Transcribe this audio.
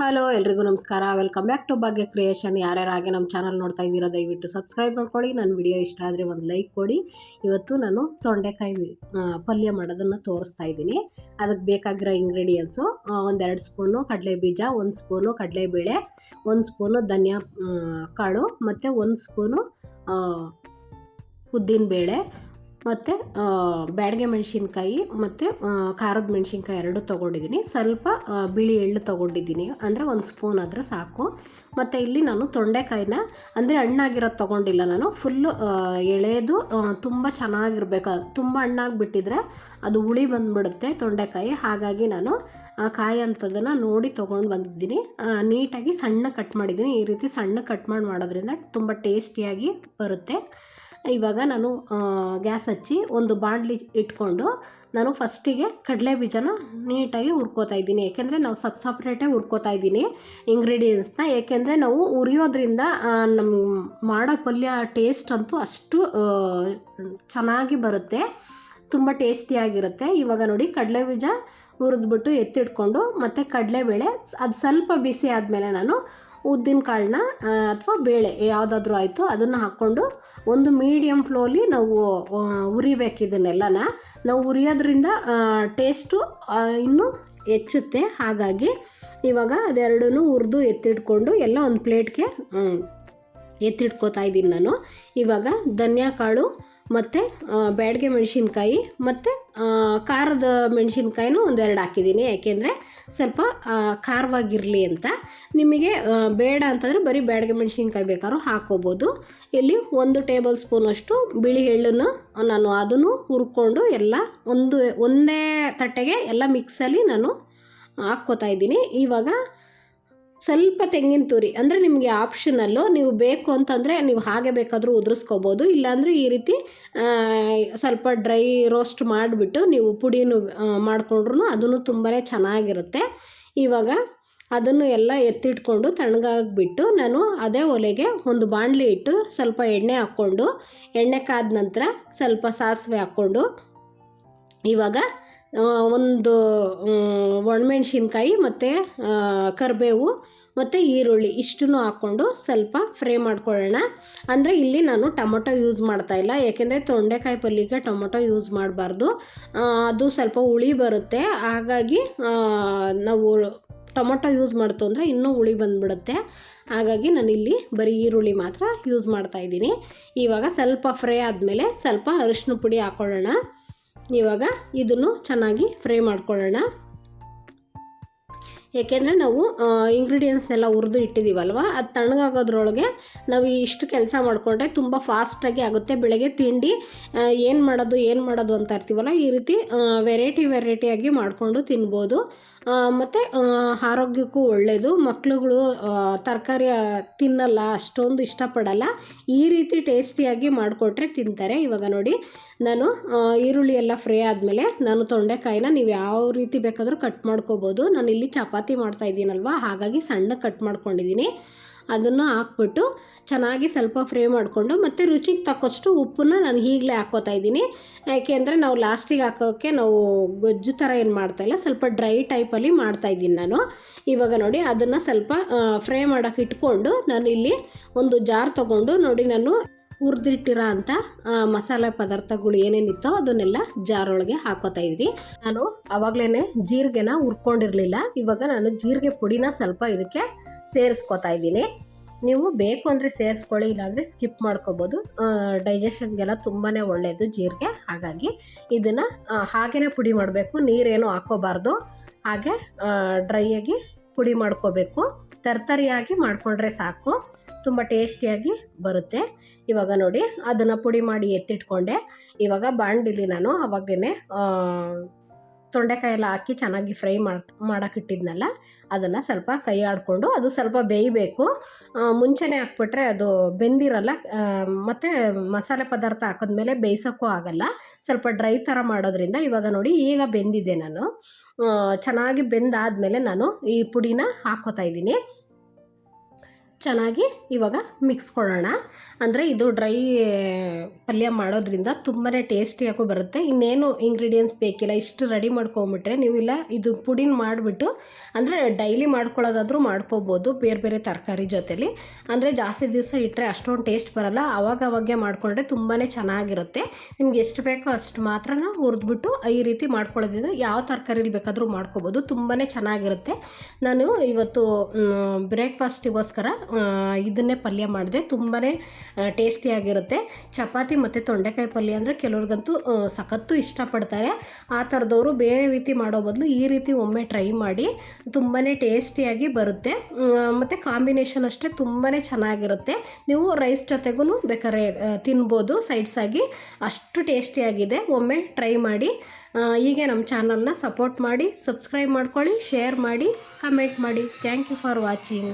Hello ಎಲ್ರಿಗೂ ನಮಸ್ಕಾರ. Welcome back to Bhagya creation. ಯಾರ್ಯಾರಾಗೆ ನಮ್ಮ ಚಾನಲ್ ನೋಡ್ತಾ ಇದ್ದೀರಾ ದಯವಿಟ್ಟು ಸಬ್ಸ್ಕ್ರೈಬ್ ಮಾಡ್ಕೊಳ್ಳಿ. ನನ್ನ ವಿಡಿಯೋ ಇಷ್ಟ ಆದರೆ ಒಂದು ಲೈಕ್ ಕೊಡಿ. ಇವತ್ತು ನಾನು ತೊಂಡೆಕಾಯಿ ಪಲ್ಯ ಮಾಡೋದನ್ನು ತೋರಿಸ್ತಾ ಇದ್ದೀನಿ. ಅದಕ್ಕೆ ಬೇಕಾಗಿರೋ ಇಂಗ್ರೀಡಿಯೆಂಟ್ಸು ಒಂದೆರಡು ಸ್ಪೂನು ಕಡಲೆ ಬೀಜ, 1 ಸ್ಪೂನು ಕಡಲೆಬೇಳೆ, 1 ಸ್ಪೂನು ಧನಿಯಾ ಕಾಳು ಮತ್ತು 1 ಸ್ಪೂನು ಉದ್ದಿನಬೇಳೆ ಮತ್ತು ಬ್ಯಾಡಗೆ ಮೆಣಸಿನ್ಕಾಯಿ ಮತ್ತು ಖಾರದ ಮೆಣಸಿನ್ಕಾಯಿ 2 ತೊಗೊಂಡಿದ್ದೀನಿ. ಸ್ವಲ್ಪ ಬಿಳಿ ಎಳ್ಳು ತೊಗೊಂಡಿದ್ದೀನಿ, ಅಂದರೆ 1 ಸ್ಪೂನ್ ಆದರೆ ಸಾಕು. ಮತ್ತು ಇಲ್ಲಿ ನಾನು ತೊಂಡೆಕಾಯಿನ ಅಂದರೆ ಹಣ್ಣಾಗಿರೋದು ತೊಗೊಂಡಿಲ್ಲ, ನಾನು ಫುಲ್ಲು ಎಳೆದು ತುಂಬ ಚೆನ್ನಾಗಿರ್ಬೇಕು. ತುಂಬ ಹಣ್ಣಾಗಿಬಿಟ್ಟಿದ್ರೆ ಅದು ಹುಳಿ ಬಂದುಬಿಡುತ್ತೆ ತೊಂಡೆಕಾಯಿ. ಹಾಗಾಗಿ ನಾನು ಕಾಯಿ ಅಂಥದ್ದನ್ನು ನೋಡಿ ತೊಗೊಂಡು ಬಂದಿದ್ದೀನಿ. ನೀಟಾಗಿ ಸಣ್ಣ ಕಟ್ ಮಾಡಿದ್ದೀನಿ. ಈ ರೀತಿ ಸಣ್ಣ ಕಟ್ ಮಾಡೋದ್ರಿಂದ ತುಂಬ ಟೇಸ್ಟಿಯಾಗಿ ಬರುತ್ತೆ. ಇವಾಗ ನಾನು ಗ್ಯಾಸ್ ಹಚ್ಚಿ ಒಂದು ಬಾಣಲಿ ಇಟ್ಕೊಂಡು ನಾನು ಫಸ್ಟಿಗೆ ಕಡಲೆ ಬೀಜನ ನೀಟಾಗಿ ಹುರ್ಕೋತಾ ಇದ್ದೀನಿ. ಏಕೆಂದರೆ ನಾವು ಸಪ್ರೇಟಾಗಿ ಹುರ್ಕೋತಾ ಇದ್ದೀನಿ ಇಂಗ್ರೀಡಿಯೆಂಟ್ಸ್ನ. ಏಕೆಂದರೆ ನಾವು ಹುರಿಯೋದ್ರಿಂದ ನಮ್ಮ ಮಾಡೋ ಪಲ್ಯ ಟೇಸ್ಟ್ ಅಂತೂ ಅಷ್ಟು ಚೆನ್ನಾಗಿ ಬರುತ್ತೆ, ತುಂಬ ಟೇಸ್ಟಿಯಾಗಿರುತ್ತೆ. ಇವಾಗ ನೋಡಿ ಕಡಲೆ ಬೀಜ ಹುರಿದ್ಬಿಟ್ಟು ಎತ್ತಿಟ್ಕೊಂಡು ಮತ್ತು ಕಡಲೆಬೇಳೆ ಅದು ಸ್ವಲ್ಪ ಬಿಸಿ ಆದಮೇಲೆ ನಾನು ಉದ್ದಿನ ಕಾಳನ್ನ ಅಥವಾ ಬೇಳೆ ಯಾವುದಾದ್ರೂ ಆಯಿತು ಅದನ್ನು ಹಾಕ್ಕೊಂಡು ಒಂದು ಮೀಡಿಯಮ್ ಫ್ಲೋಲಿ ನಾವು ಹುರಿಬೇಕು. ಇದನ್ನೆಲ್ಲನ ನಾವು ಹುರಿಯೋದ್ರಿಂದ ಟೇಸ್ಟು ಇನ್ನೂ ಹೆಚ್ಚುತ್ತೆ. ಹಾಗಾಗಿ ಇವಾಗ ಅದೆರಡೂ ಹುರಿದು ಎತ್ತಿಟ್ಕೊಂಡು ಎಲ್ಲ ಒಂದು ಪ್ಲೇಟ್ಗೆ ಎತ್ತಿಟ್ಕೋತಾ ಇದ್ದೀನಿ ನಾನು. ಇವಾಗ ಧನಿಯಾ ಕಾಳು ಮತ್ತು ಬ್ಯಾಡಗೆ ಮೆಣಸಿನ್ಕಾಯಿ ಮತ್ತು ಖಾರದ ಮೆಣಸಿನ್ಕಾಯಿನೂ ಒಂದೆರಡು ಹಾಕಿದ್ದೀನಿ. ಯಾಕೆಂದರೆ ಸ್ವಲ್ಪ ಖಾರವಾಗಿರಲಿ ಅಂತ. ನಿಮಗೆ ಬೇಡ ಅಂತಂದರೆ ಬರೀ ಬ್ಯಾಡಗೆ ಮೆಣಸಿನ್ಕಾಯಿ ಬೇಕಾದ್ರೂ ಹಾಕ್ಕೋಬೋದು. ಇಲ್ಲಿ 1 ಟೇಬಲ್ ಸ್ಪೂನಷ್ಟು ಬಿಳಿ ಎಳ್ಳನ್ನು ನಾನು ಅದನ್ನು ಹುರ್ಕೊಂಡು ಎಲ್ಲ ಒಂದೇ ತಟ್ಟೆಗೆ ಎಲ್ಲ ಮಿಕ್ಸಲ್ಲಿ ನಾನು ಹಾಕ್ಕೋತಾ ಇದ್ದೀನಿ. ಇವಾಗ ಸ್ವಲ್ಪ ತೆಂಗಿನ ತುರಿ, ಅಂದರೆ ನಿಮಗೆ ಆಪ್ಷನಲ್ಲು, ನೀವು ಬೇಕು ಅಂತಂದರೆ ನೀವು ಹಾಗೆ ಬೇಕಾದರೂ ಉದುರಿಸ್ಕೋಬೋದು. ಇಲ್ಲಾಂದರೆ ಈ ರೀತಿ ಸ್ವಲ್ಪ ಡ್ರೈ ರೋಸ್ಟ್ ಮಾಡಿಬಿಟ್ಟು ನೀವು ಪುಡಿನೂ ಮಾಡಿಕೊಂಡ್ರೂ ಅದನ್ನು ತುಂಬಾ ಚೆನ್ನಾಗಿರುತ್ತೆ. ಇವಾಗ ಅದನ್ನು ಎಲ್ಲ ಎತ್ತಿಟ್ಕೊಂಡು ತಣ್ಣಗಾಗ್ಬಿಟ್ಟು ನಾನು ಅದೇ ಒಲೆಗೆ ಒಂದು ಬಾಣಲಿ ಇಟ್ಟು ಸ್ವಲ್ಪ ಎಣ್ಣೆ ಹಾಕ್ಕೊಂಡು, ಎಣ್ಣೆ ಕಾದ ನಂತರ ಸ್ವಲ್ಪ ಸಾಸಿವೆ ಹಾಕ್ಕೊಂಡು ಇವಾಗ ಒಂದು ಒಣಮೆಣ್ಸಿನ್ಕಾಯಿ ಮತ್ತು ಕರಿಬೇವು ಮತ್ತು ಈರುಳ್ಳಿ ಇಷ್ಟನ್ನು ಹಾಕ್ಕೊಂಡು ಸ್ವಲ್ಪ ಫ್ರೈ ಮಾಡ್ಕೊಳ್ಳೋಣ. ಅಂದರೆ ಇಲ್ಲಿ ನಾನು ಟೊಮೊಟೊ ಯೂಸ್ ಮಾಡ್ತಾಯಿಲ್ಲ, ಏಕೆಂದರೆ ತೊಂಡೆಕಾಯಿ ಪಲ್ಯಕ್ಕೆ ಟೊಮೊಟೊ ಯೂಸ್ ಮಾಡಬಾರ್ದು, ಅದು ಸ್ವಲ್ಪ ಹುಳಿ ಬರುತ್ತೆ. ಹಾಗಾಗಿ ನಾವು ಟೊಮೊಟೊ ಯೂಸ್ ಮಾಡ್ತು ಅಂದರೆ ಇನ್ನೂ ಹುಳಿ ಬಂದುಬಿಡುತ್ತೆ. ಹಾಗಾಗಿ ನಾನಿಲ್ಲಿ ಬರೀ ಈರುಳ್ಳಿ ಮಾತ್ರ ಯೂಸ್ ಮಾಡ್ತಾಯಿದ್ದೀನಿ. ಇವಾಗ ಸ್ವಲ್ಪ ಫ್ರೈ ಆದಮೇಲೆ ಸ್ವಲ್ಪ ಅರಿಶಿನ ಪುಡಿ ಹಾಕ್ಕೊಳ್ಳೋಣ. ಇವಾಗ ಇದನ್ನು ಚೆನ್ನಾಗಿ ಫ್ರೈ ಮಾಡ್ಕೊಳ್ಳೋಣ. ಏಕೆಂದರೆ ನಾವು ಇಂಗ್ರೀಡಿಯೆಂಟ್ಸ್ನೆಲ್ಲ ಹುರಿದು ಇಟ್ಟಿದ್ದೀವಲ್ವ, ಅದು ತಣ್ಣಗಾಗೋದ್ರೊಳಗೆ ನಾವು ಇಷ್ಟು ಕೆಲಸ ಮಾಡಿಕೊಂಡ್ರೆ ತುಂಬ ಫಾಸ್ಟಾಗಿ ಆಗುತ್ತೆ. ಬೆಳಗ್ಗೆ ತಿಂಡಿ ಏನು ಮಾಡೋದು ಅಂತ ಇರ್ತೀವಲ್ಲ, ಈ ರೀತಿ ವೆರೈಟಿಯಾಗಿ ಮಾಡಿಕೊಂಡು ತಿನ್ಬೋದು. ಮತ್ತು ಆರೋಗ್ಯಕ್ಕೂ ಒಳ್ಳೆಯದು. ಮಕ್ಳುಗಳು ತರಕಾರಿ ತಿನ್ನಲ್ಲ, ಅಷ್ಟೊಂದು ಇಷ್ಟಪಡಲ್ಲ. ಈ ರೀತಿ ಟೇಸ್ಟಿಯಾಗಿ ಮಾಡಿಕೊಟ್ರೆ ತಿಂತಾರೆ. ಇವಾಗ ನೋಡಿ ನಾನು ಈರುಳ್ಳಿ ಎಲ್ಲ ಫ್ರೈ ಆದಮೇಲೆ ನಾನು ತೊಂಡೆಕಾಯಿನ ನೀವು ಯಾವ ರೀತಿ ಬೇಕಾದರೂ ಕಟ್ ಮಾಡ್ಕೋಬೋದು. ನಾನಿಲ್ಲಿ ಚಪಾತಿ ಮಾಡ್ತಾಯಿದ್ದೀನಲ್ವ, ಹಾಗಾಗಿ ಸಣ್ಣ ಕಟ್ ಮಾಡ್ಕೊಂಡಿದ್ದೀನಿ. ಅದನ್ನು ಹಾಕ್ಬಿಟ್ಟು ಚೆನ್ನಾಗಿ ಸ್ವಲ್ಪ ಫ್ರೈ ಮಾಡಿಕೊಂಡು ಮತ್ತು ರುಚಿಗೆ ತಕ್ಕಷ್ಟು ಉಪ್ಪನ್ನ ನಾನು ಈಗಲೇ ಹಾಕ್ಕೋತಾ ಇದ್ದೀನಿ. ಯಾಕೆಂದರೆ ನಾವು ಲಾಸ್ಟಿಗೆ ಹಾಕೋಕ್ಕೆ ನಾವು ಗೊಜ್ಜು ಥರ ಏನು ಮಾಡ್ತಾಯಿಲ್ಲ, ಸ್ವಲ್ಪ ಡ್ರೈ ಟೈಪಲ್ಲಿ ಮಾಡ್ತಾಯಿದ್ದೀನಿ ನಾನು. ಇವಾಗ ನೋಡಿ ಅದನ್ನು ಸ್ವಲ್ಪ ಫ್ರೈ ಮಾಡೋಕೆ ಇಟ್ಕೊಂಡು ನಾನು ಇಲ್ಲಿ ಒಂದು ಜಾರ್ ತೊಗೊಂಡು ನೋಡಿ ನಾನು ಹುರಿದಿಟ್ಟಿರೋ ಅಂಥ ಮಸಾಲೆ ಪದಾರ್ಥಗಳು ಏನೇನಿತ್ತೋ ಅದನ್ನೆಲ್ಲ ಜಾರೊಳಗೆ ಹಾಕೋತಾ ಇದ್ದೀನಿ. ನಾನು ಆವಾಗಲೇ ಜೀರಿಗೆನ ಹುರ್ಕೊಂಡಿರಲಿಲ್ಲ. ಇವಾಗ ನಾನು ಜೀರಿಗೆ ಪುಡಿನ ಸ್ವಲ್ಪ ಇದಕ್ಕೆ ಸೇರಿಸ್ಕೋತಾ ಇದ್ದೀನಿ. ನೀವು ಬೇಕು ಅಂದರೆ ಸೇರಿಸ್ಕೊಳ್ಳಿ, ಇಲ್ಲಾಂದರೆ ಸ್ಕಿಪ್ ಮಾಡ್ಕೋಬೋದು. ಡೈಜೆಷನ್ಗೆಲ್ಲ ತುಂಬಾ ಒಳ್ಳೆಯದು ಜೀರಿಗೆ. ಹಾಗಾಗಿ ಇದನ್ನು ಹಾಗೇ ಪುಡಿ ಮಾಡಬೇಕು, ನೀರೇನು ಹಾಕ್ಕೋಬಾರ್ದು. ಹಾಗೆ ಡ್ರೈಯಾಗಿ ಪುಡಿ ಮಾಡ್ಕೋಬೇಕು. ತರ್ತರಿಯಾಗಿ ಮಾಡಿಕೊಂಡ್ರೆ ಸಾಕು, ತುಂಬ ಟೇಸ್ಟಿಯಾಗಿ ಬರುತ್ತೆ. ಇವಾಗ ನೋಡಿ ಅದನ್ನು ಪುಡಿ ಮಾಡಿ ಎತ್ತಿಟ್ಕೊಂಡೆ. ಇವಾಗ ಬಾಣಲಿಲಿ ನಾನು ಆವಾಗಲೇ ತೊಂಡೆಕಾಯಿ ಎಲ್ಲ ಹಾಕಿ ಚೆನ್ನಾಗಿ ಫ್ರೈ ಮಾಡೋಕ್ಕಿಟ್ಟಿದ್ನಲ್ಲ, ಅದನ್ನು ಸ್ವಲ್ಪ ಕೈ ಆಡಿಕೊಂಡು ಅದು ಸ್ವಲ್ಪ ಬೇಯಬೇಕು. ಮುಂಚೆನೇ ಹಾಕ್ಬಿಟ್ರೆ ಅದು ಬೆಂದಿರಲ್ಲ, ಮತ್ತು ಮಸಾಲೆ ಪದಾರ್ಥ ಹಾಕಿದ್ಮೇಲೆ ಬೇಯಿಸೋಕ್ಕೂ ಆಗಲ್ಲ. ಸ್ವಲ್ಪ ಡ್ರೈ ಥರ ಮಾಡೋದ್ರಿಂದ ಇವಾಗ ನೋಡಿ ಈಗ ಬೆಂದಿದೆ. ನಾನು ಚೆನ್ನಾಗಿ ಬೆಂದಾದಮೇಲೆ ನಾನು ಈ ಪುಡಿನ ಹಾಕ್ಕೋತಾ ಇದ್ದೀನಿ. ಚೆನ್ನಾಗಿ ಇವಾಗ ಮಿಕ್ಸ್ ಕೊಡೋಣ. ಅಂದರೆ ಇದು ಡ್ರೈ ಪಲ್ಯ ಮಾಡೋದ್ರಿಂದ ತುಂಬಾ ಟೇಸ್ಟಿಯಾಗೂ ಬರುತ್ತೆ. ಇನ್ನೇನು ಇಂಗ್ರೀಡಿಯೆಂಟ್ಸ್ ಬೇಕಿಲ್ಲ, ಇಷ್ಟು ರೆಡಿ ಮಾಡ್ಕೊಂಬಿಟ್ರೆ ನೀವು ಇಲ್ಲ ಇದು ಪುಡಿನ ಮಾಡಿಬಿಟ್ಟು ಅಂದರೆ ಡೈಲಿ ಮಾಡ್ಕೊಳ್ಳೋದಾದರೂ ಮಾಡ್ಕೋಬೋದು ಬೇರೆ ಬೇರೆ ತರಕಾರಿ ಜೊತೆಲಿ. ಅಂದರೆ ಜಾಸ್ತಿ ದಿವಸ ಇಟ್ಟರೆ ಅಷ್ಟೊಂದು ಟೇಸ್ಟ್ ಬರೋಲ್ಲ, ಅವಾಗವಾಗೆ ಮಾಡಿಕೊಂಡ್ರೆ ತುಂಬಾ ಚೆನ್ನಾಗಿರುತ್ತೆ. ನಿಮ್ಗೆ ಎಷ್ಟು ಬೇಕೋ ಅಷ್ಟು ಮಾತ್ರ ಹುರಿದ್ಬಿಟ್ಟು ಈ ರೀತಿ ಮಾಡ್ಕೊಳ್ಳೋದ್ರಿಂದ ಯಾವ ತರಕಾರಿಲಿ ಬೇಕಾದರೂ ಮಾಡ್ಕೋಬೋದು, ತುಂಬಾ ಚೆನ್ನಾಗಿರುತ್ತೆ. ನಾನು ಇವತ್ತು ಬ್ರೇಕ್ಫಾಸ್ಟಿಗೋಸ್ಕರ ಇದನ್ನೇ ಪಲ್ಯ ಮಾಡಿದೆ. ತುಂಬಾ ಟೇಸ್ಟಿಯಾಗಿರುತ್ತೆ. ಚಪಾತಿ ಮತ್ತು ತೊಂಡೆಕಾಯಿ ಪಲ್ಯ ಅಂದರೆ ಕೆಲವ್ರಿಗಂತೂ ಸಖತ್ತು ಇಷ್ಟಪಡ್ತಾರೆ. ಆ ಥರದವರು ಬೇರೆ ರೀತಿ ಮಾಡೋ ಬದಲು ಈ ರೀತಿ ಒಮ್ಮೆ ಟ್ರೈ ಮಾಡಿ, ತುಂಬಾ ಟೇಸ್ಟಿಯಾಗಿ ಬರುತ್ತೆ. ಮತ್ತು ಕಾಂಬಿನೇಷನ್ ಅಷ್ಟೇ ತುಂಬಾ ಚೆನ್ನಾಗಿರುತ್ತೆ. ನೀವು ರೈಸ್ ಜೊತೆಗೂ ಬೇಕಾದ್ರೆ ತಿನ್ಬೋದು ಸೈಡ್ಸಾಗಿ, ಅಷ್ಟು ಟೇಸ್ಟಿಯಾಗಿದೆ. ಒಮ್ಮೆ ಟ್ರೈ ಮಾಡಿ. ಹೀಗೆ ನಮ್ಮ ಚಾನಲ್ನ ಸಪೋರ್ಟ್ ಮಾಡಿ, ಸಬ್ಸ್ಕ್ರೈಬ್ ಮಾಡ್ಕೊಳ್ಳಿ, ಶೇರ್ ಮಾಡಿ, ಕಮೆಂಟ್ ಮಾಡಿ. Thank you for watching.